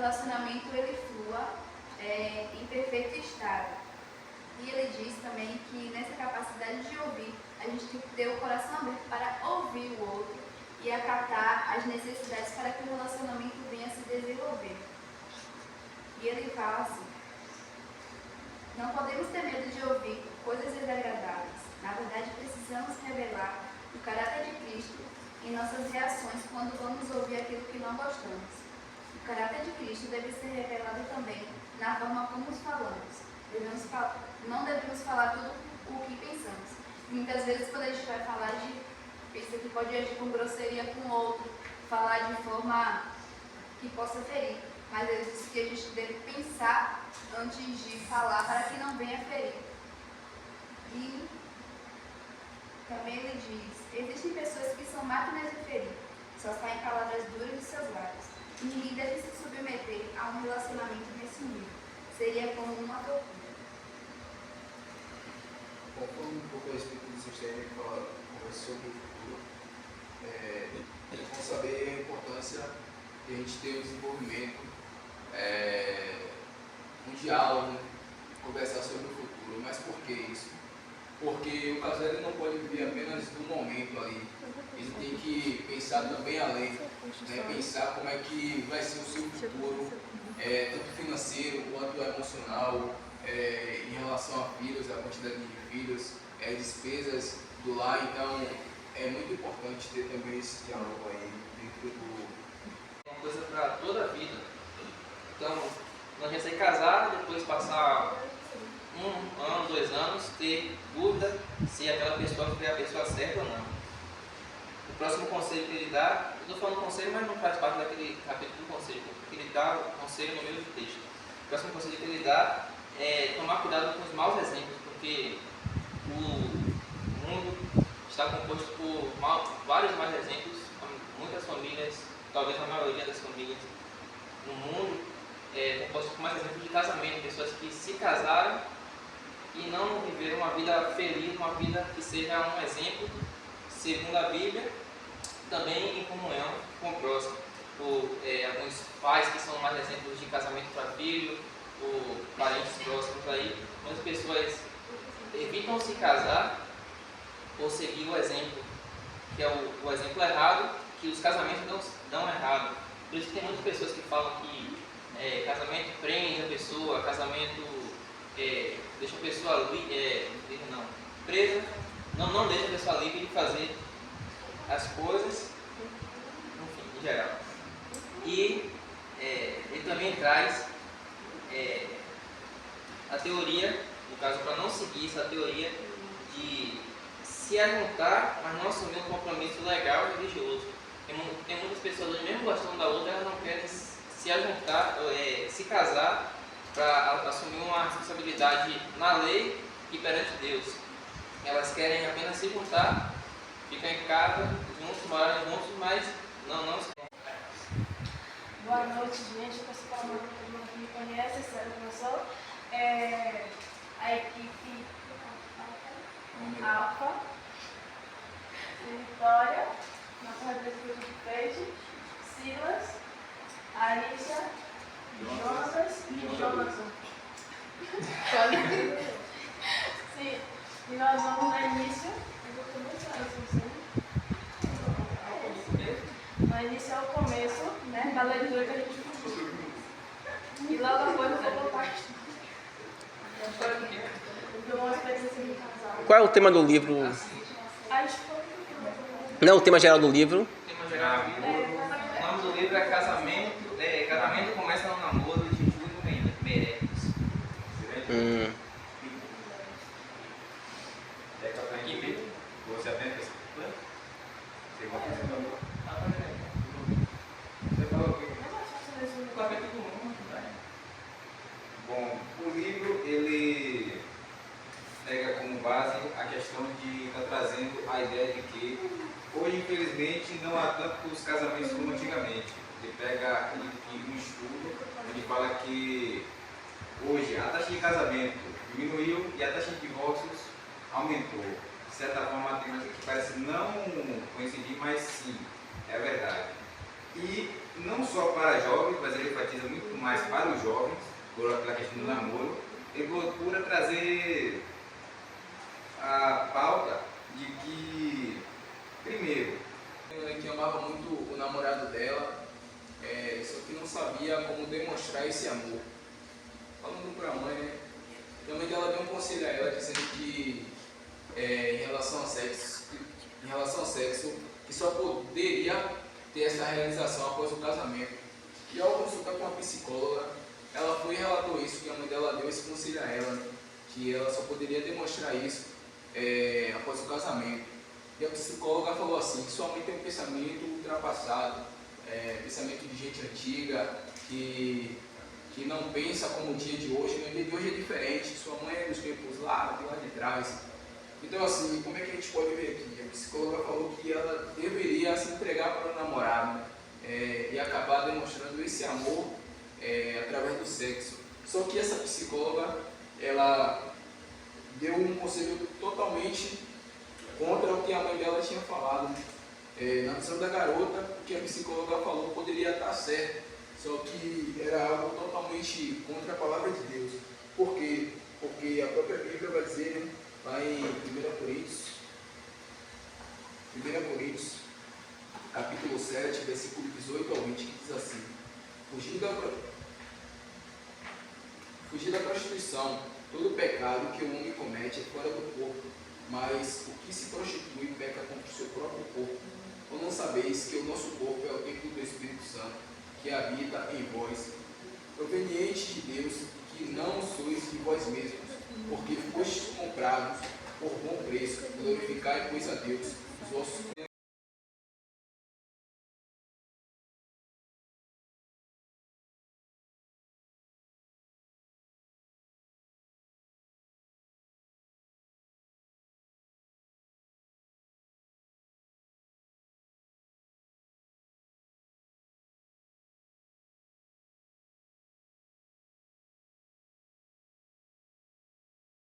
relacionamento ele flua em perfeito estado. E ele diz também que nessa capacidade de ouvir, a gente tem que ter o coração aberto para ouvir o outro e acatar as necessidades para que o relacionamento venha se desenvolver. E ele fala assim: não podemos ter medo de ouvir coisas desagradáveis. Na verdade, precisamos revelar o caráter de Cristo em nossas reações quando vamos ouvir aquilo que não gostamos. O caráter de Cristo deve ser revelado também na forma como os falamos. Não devemos falar tudo o que pensamos. Muitas vezes, quando a gente vai falar, a gente pensa que pode agir com grosseria com o outro, falar de forma que possa ferir. Mas ele diz que a gente deve pensar antes de falar para que não venha ferir. E também ele diz: existem pessoas que são máquinas de ferir, só saem palavras duras de seus lábios. E ninguém deve se submeter a um relacionamento nesse nível. Seria como uma tortura. Conforme um pouco a respeito do sistema que conversa sobre o futuro, eles vão saber a importância de a gente ter um desenvolvimento, um diálogo, conversar sobre o futuro. Mas por que isso? Porque o casal ele não pode viver apenas do momento ali. Ele tem que pensar também além, né? Pensar como é que vai ser o seu futuro, tanto financeiro quanto emocional, em relação a filhos, a quantidade de filhos, despesas do lar. Então é muito importante ter também esse diálogo aí dentro do... Uma coisa para toda a vida. Então, nós já ser casado, depois passar 1 ano, 2 anos, ter dúvida se aquela pessoa foi a pessoa certa ou não. O próximo conselho que ele dá, eu estou falando conselho, mas não faz parte daquele capítulo do conselho, porque ele dá o conselho no meio do texto. O próximo conselho que ele dá é tomar cuidado com os maus exemplos, porque o mundo está composto por vários maus exemplos. Muitas famílias, talvez a maioria das famílias no mundo, composto por mais exemplos de casamento, pessoas que se casaram e não viveram uma vida feliz, uma vida que seja um exemplo, segundo a Bíblia, também em comunhão com o próximo. Alguns pais que são mais exemplos de casamento para filho, ou parentes próximos aí, muitas pessoas evitam se casar ou seguir o exemplo, que é o exemplo errado, que os casamentos dão errado. Por isso que tem muitas pessoas que falam que casamento prende a pessoa, casamento deixa a pessoa presa, não deixa a pessoa livre de fazer as coisas, enfim, em geral. E ele também traz a teoria, no caso, para não seguir essa teoria de se ajuntar, mas não assumir um compromisso legal e religioso. Tem muitas pessoas, mesmo gostando da outra, elas não querem se ajuntar, se casar, para assumir uma responsabilidade na lei e perante Deus. Elas querem apenas se juntar, ficar em casa, juntos, morar juntos, mas não se... Boa noite, gente. Eu peço para todo mundo que me conhece, sabe quem eu sou. A equipe Alfa, Vitória, nossa representante de Peixe, Silas, Aisha, Jonas e Jonathan. Sim, e nós vamos dar início. No início é o começo, né, da leitura que a gente fez. E logo depois eu vou voltar. Uma experiência de casal. Qual é o tema do livro? Não, o tema geral do livro. O tema geral do livro. O nome do livro é Casamento. Casamento começa no namoro de Júlio Meirelles. Você atende esse plano? Você vai apresentar? Você falou que... Bom, o livro ele pega como base a questão de estar trazendo a ideia de que hoje, infelizmente, não há tantos casamentos como antigamente. Ele pega um estudo onde fala que hoje a taxa de casamento diminuiu e a taxa de divórcios aumentou. De certa forma, a matemática que parece não coincidir, mas sim, é verdade. E não só para jovens, mas ele enfatiza muito mais mais para os jovens, pela questão do namoro, ele procura trazer a pauta de que, primeiro, que amava muito o namorado dela, só que não sabia como demonstrar esse amor. Falando para a mãe, né? E a mãe dela deu um conselho a ela, dizendo que em relação ao sexo, que só poderia ter essa realização após o casamento. E ao consultar com uma psicóloga, ela foi e relatou isso, que a mãe dela deu esse conselho a ela, né? Que ela só poderia demonstrar isso após o casamento. E a psicóloga falou assim, que sua mãe tem um pensamento ultrapassado, pensamento de gente antiga, que não pensa como o dia de hoje, né? O dia de hoje é diferente, sua mãe é dos tempos lá de trás. Então assim, como é que a gente pode ver aqui? A psicóloga falou que ela deveria se entregar para o namorado, e acabar demonstrando esse amor através do sexo. Só que essa psicóloga, ela deu um conselho totalmente contra o que a mãe dela tinha falado. Na visão da garota, o que a psicóloga falou poderia estar certo, só que era algo totalmente contra a palavra de Deus. Por quê? Porque a própria Bíblia vai dizer, né, lá em 1 Coríntios, capítulo 7, versículo 18 ao 20, que diz assim: Fugir da prostituição, todo pecado que o homem comete é fora do corpo, mas o que se prostitui peca contra o seu próprio corpo. Ou não sabeis que o nosso corpo é o templo do Espírito Santo, que habita em vós, proveniente de Deus, que não sois de vós mesmos, porque fostes comprados por bom preço. Glorificai, pois, a Deus, os vossos